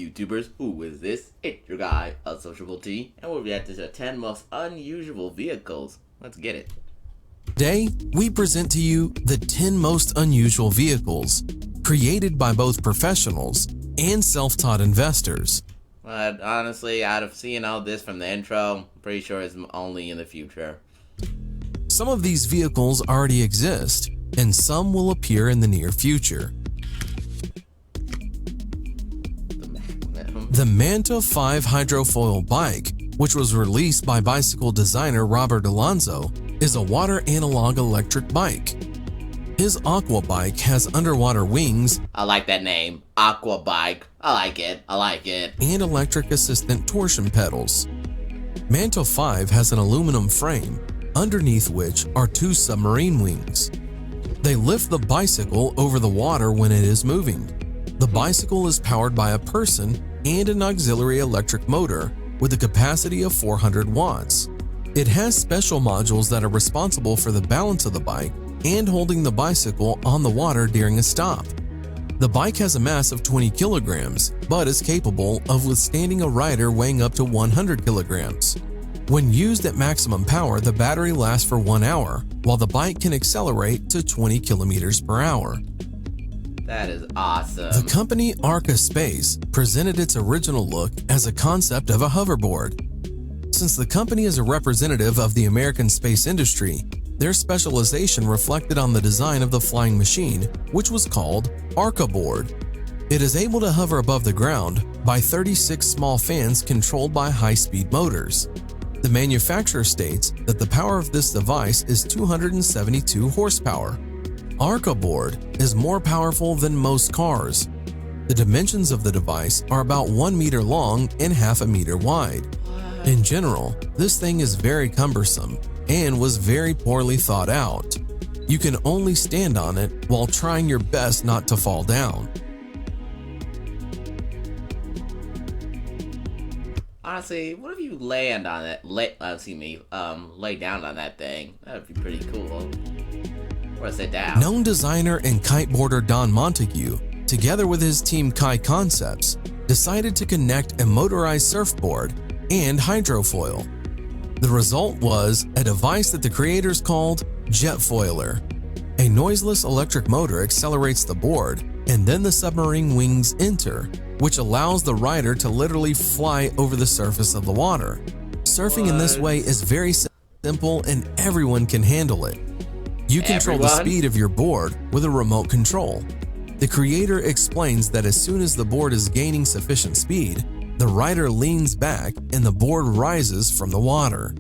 YouTubers? Who is this? It's your guy, Unsociable T, and we'll react to the 10 most unusual vehicles. Let's get it. Today, we present to you the 10 most unusual vehicles created by both professionals and self-taught investors. But honestly, out of seeing all this from the intro, I'm pretty sure it's only in the future. Some of these vehicles already exist, and some will appear in the near future. The Manta 5 Hydrofoil bike, which was released by bicycle designer Robert Alonso, is a water analog electric bike. His Aqua bike has underwater wings. I like that name, Aqua Bike. I like it. And electric assistant torsion pedals. Manta 5 has an aluminum frame, underneath which are 2 submarine wings. They lift the bicycle over the water when it is moving. The bicycle is powered by a person and an auxiliary electric motor with a capacity of 400 watts. It has special modules that are responsible for the balance of the bike and holding the bicycle on the water during a stop. The bike has a mass of 20 kilograms, but is capable of withstanding a rider weighing up to 100 kilograms. When used at maximum power, the battery lasts for 1 hour, while the bike can accelerate to 20 kilometers per hour. That is awesome. The company ARCA Space presented its original look as a concept of a hoverboard. Since the company is a representative of the American space industry, their specialization reflected on the design of the flying machine, which was called ARCA Board. It is able to hover above the ground by 36 small fans controlled by high-speed motors. The manufacturer states that the power of this device is 272 horsepower. ARCA Board is more powerful than most cars. The dimensions of the device are about 1 meter long and half a meter wide. In general, this thing is very cumbersome and was very poorly thought out. You can only stand on it while trying your best not to fall down. Honestly, what if you land on it? Lay down on that thing. That'd be pretty cool. Or sit down. Known designer and kiteboarder Don Montague, together with his team Kai Concepts, decided to connect a motorized surfboard and hydrofoil. The result was a device that the creators called Jetfoiler. A noiseless electric motor accelerates the board, and then the submarine wings enter, which allows the rider to literally fly over the surface of the water. Surfing in this way is very simple and everyone can handle it. You control the speed of your board with a remote control. The creator explains that as soon as the board is gaining sufficient speed, the rider leans back and the board rises from the water.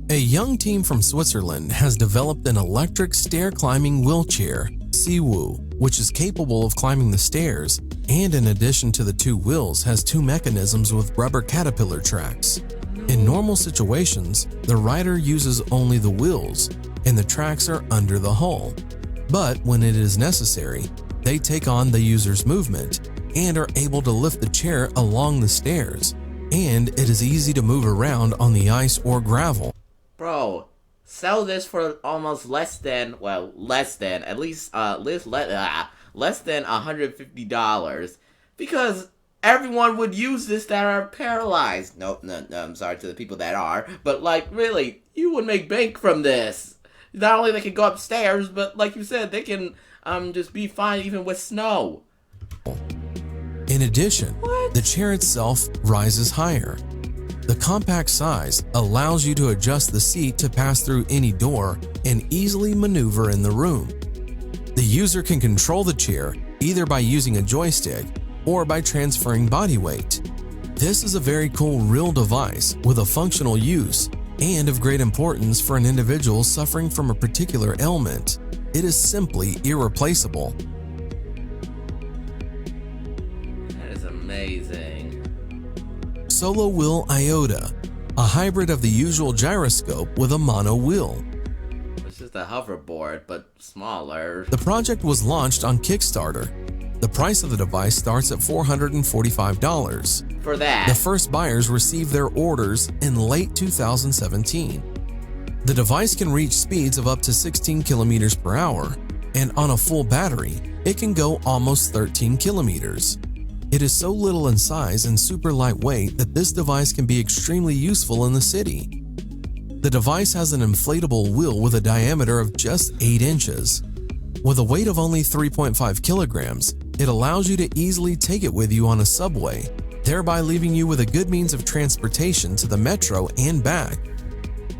A young team from Switzerland has developed an electric stair-climbing wheelchair, Seawoo, which is capable of climbing the stairs and in addition to the 2 wheels has 2 mechanisms with rubber caterpillar tracks. In normal situations, the rider uses only the wheels and the tracks are under the hull. But when it is necessary, they take on the user's movement and are able to lift the chair along the stairs, and it is easy to move around on the ice or gravel. Bro, sell this for almost less than $150 because everyone would use this that are paralyzed. No, I'm sorry to the people that are, but like really, you would make bank from this. Not only they can go upstairs, but like you said, they can just be fine even with snow. In addition, the chair itself rises higher. The compact size allows you to adjust the seat to pass through any door and easily maneuver in the room. The user can control the chair either by using a joystick or by transferring body weight. This is a very cool real device with a functional use and of great importance for an individual suffering from a particular ailment. It is simply irreplaceable. That is amazing. Solowill Iota, a hybrid of the usual gyroscope with a mono wheel. It's just a hoverboard, but smaller. The project was launched on Kickstarter. The price of the device starts at $445. For that, the first buyers received their orders in late 2017. The device can reach speeds of up to 16 kilometers per hour, and on a full battery, it can go almost 13 kilometers. It is so little in size and super lightweight that this device can be extremely useful in the city. The device has an inflatable wheel with a diameter of just 8 inches. With a weight of only 3.5 kilograms, it allows you to easily take it with you on a subway, thereby leaving you with a good means of transportation to the metro and back.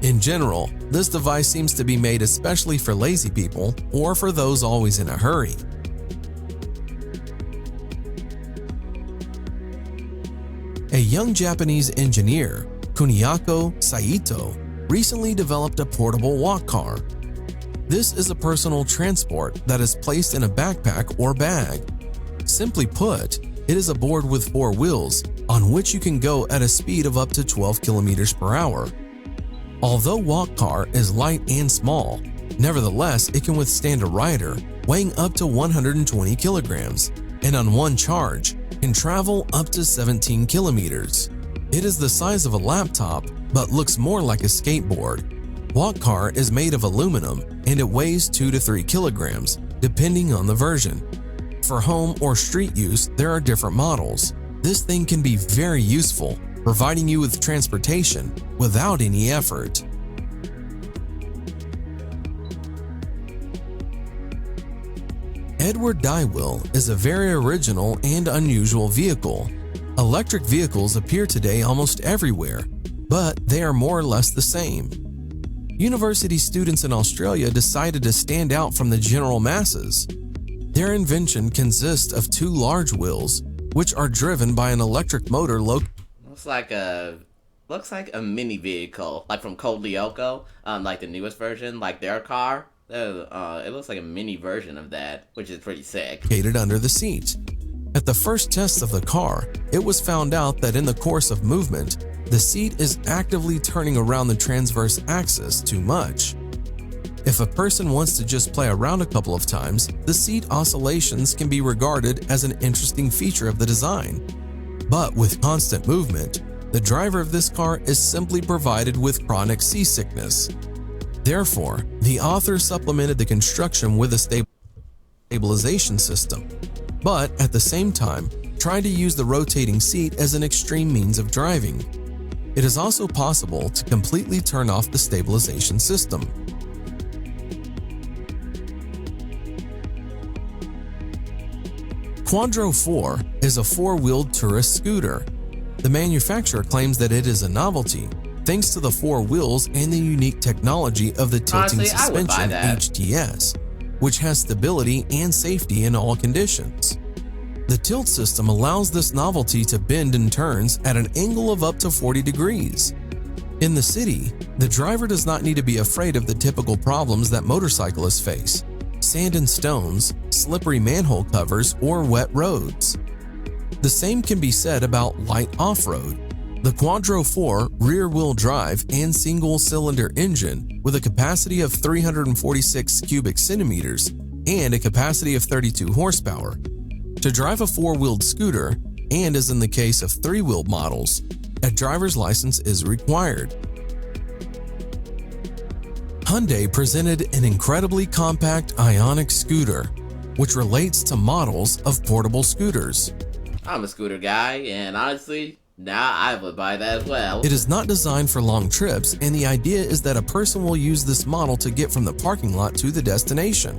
In general, this device seems to be made especially for lazy people or for those always in a hurry. A young Japanese engineer, Kuniako Saito, recently developed a portable Walkcar. This is a personal transport that is placed in a backpack or bag. Simply put, it is a board with 4 wheels on which you can go at a speed of up to 12 kilometers per hour. Although Walkcar is light and small, nevertheless it can withstand a rider weighing up to 120 kilograms and on one charge can travel up to 17 kilometers. It is the size of a laptop but looks more like a skateboard. Walkcar is made of aluminum and it weighs 2 to 3 kilograms depending on the version. For home or street use, there are different models. This thing can be very useful, providing you with transportation without any effort. Edward Dyewill is a very original and unusual vehicle. Electric vehicles appear today almost everywhere, but they are more or less the same. University students in Australia decided to stand out from the general masses. Their invention consists of 2 large wheels, which are driven by an electric motor Looks like a mini vehicle, like from Code Lyoko, like the newest version, like their car. It looks like a mini version of that, which is pretty sick. located under the seat. At the first test of the car, it was found out that in the course of movement, the seat is actively turning around the transverse axis too much. If a person wants to just play around a couple of times, the seat oscillations can be regarded as an interesting feature of the design. But with constant movement, the driver of this car is simply provided with chronic seasickness. Therefore, the author supplemented the construction with a stabilization system, but at the same time, tried to use the rotating seat as an extreme means of driving. It is also possible to completely turn off the stabilization system. Cuandro 4 is a 4-wheeled tourist scooter. The manufacturer claims that it is a novelty, thanks to the 4 wheels and the unique technology of the tilting suspension HTS, which has stability and safety in all conditions. The tilt system allows this novelty to bend and turns at an angle of up to 40 degrees. In the city, the driver does not need to be afraid of the typical problems that motorcyclists face: sand and stones, slippery manhole covers, or wet roads. The same can be said about light off-road. The Cuandro 4 rear-wheel drive and single-cylinder engine with a capacity of 346 cubic centimeters and a capacity of 32 horsepower. To drive a 4-wheeled scooter, and as in the case of 3-wheeled models, a driver's license is required. Hyundai presented an incredibly compact IONIC scooter, which relates to models of portable scooters. I'm a scooter guy, and honestly, now I would buy that as well. It is not designed for long trips, and the idea is that a person will use this model to get from the parking lot to the destination.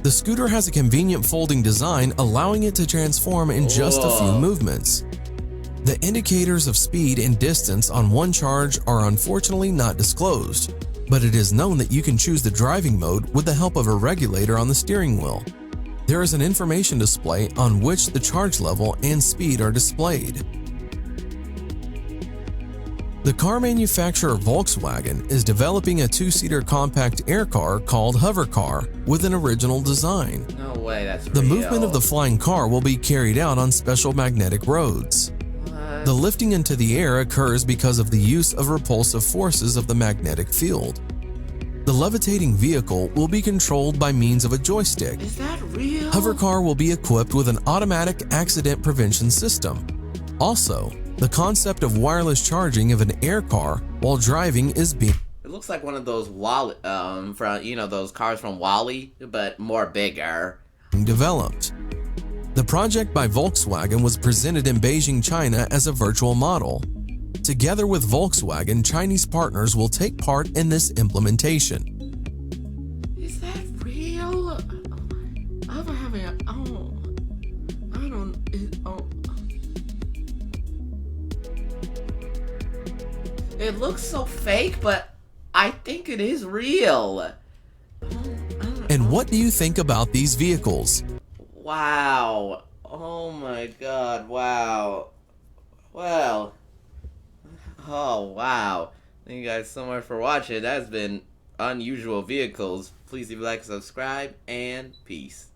The scooter has a convenient folding design, allowing it to transform in just a few movements. The indicators of speed and distance on one charge are unfortunately not disclosed, but it is known that you can choose the driving mode with the help of a regulator on the steering wheel. There is an information display on which the charge level and speed are displayed. The car manufacturer Volkswagen is developing a 2-seater compact air car called Hovercar with an original design. No way, that's The real. movement of the flying car will be carried out on special magnetic roads. What? The lifting into the air occurs because of the use of repulsive forces of the magnetic field. The levitating vehicle will be controlled by means of a joystick. Is that real? Hovercar will be equipped with an automatic accident prevention system. Also, the concept of wireless charging of an air car while driving is being. It looks like one of those Wall, from those cars from Wall-E, but more bigger. being developed. The project by Volkswagen was presented in Beijing, China as a virtual model. Together with Volkswagen, Chinese partners will take part in this implementation. Is that real? I'm having a... Oh. I don't... It looks so fake, but I think it is real. And what do you think about these vehicles? Wow. Oh my god, wow. Well. Oh, wow. Thank you guys so much for watching. That's been Unusual Vehicles. Please leave a like, subscribe, and peace.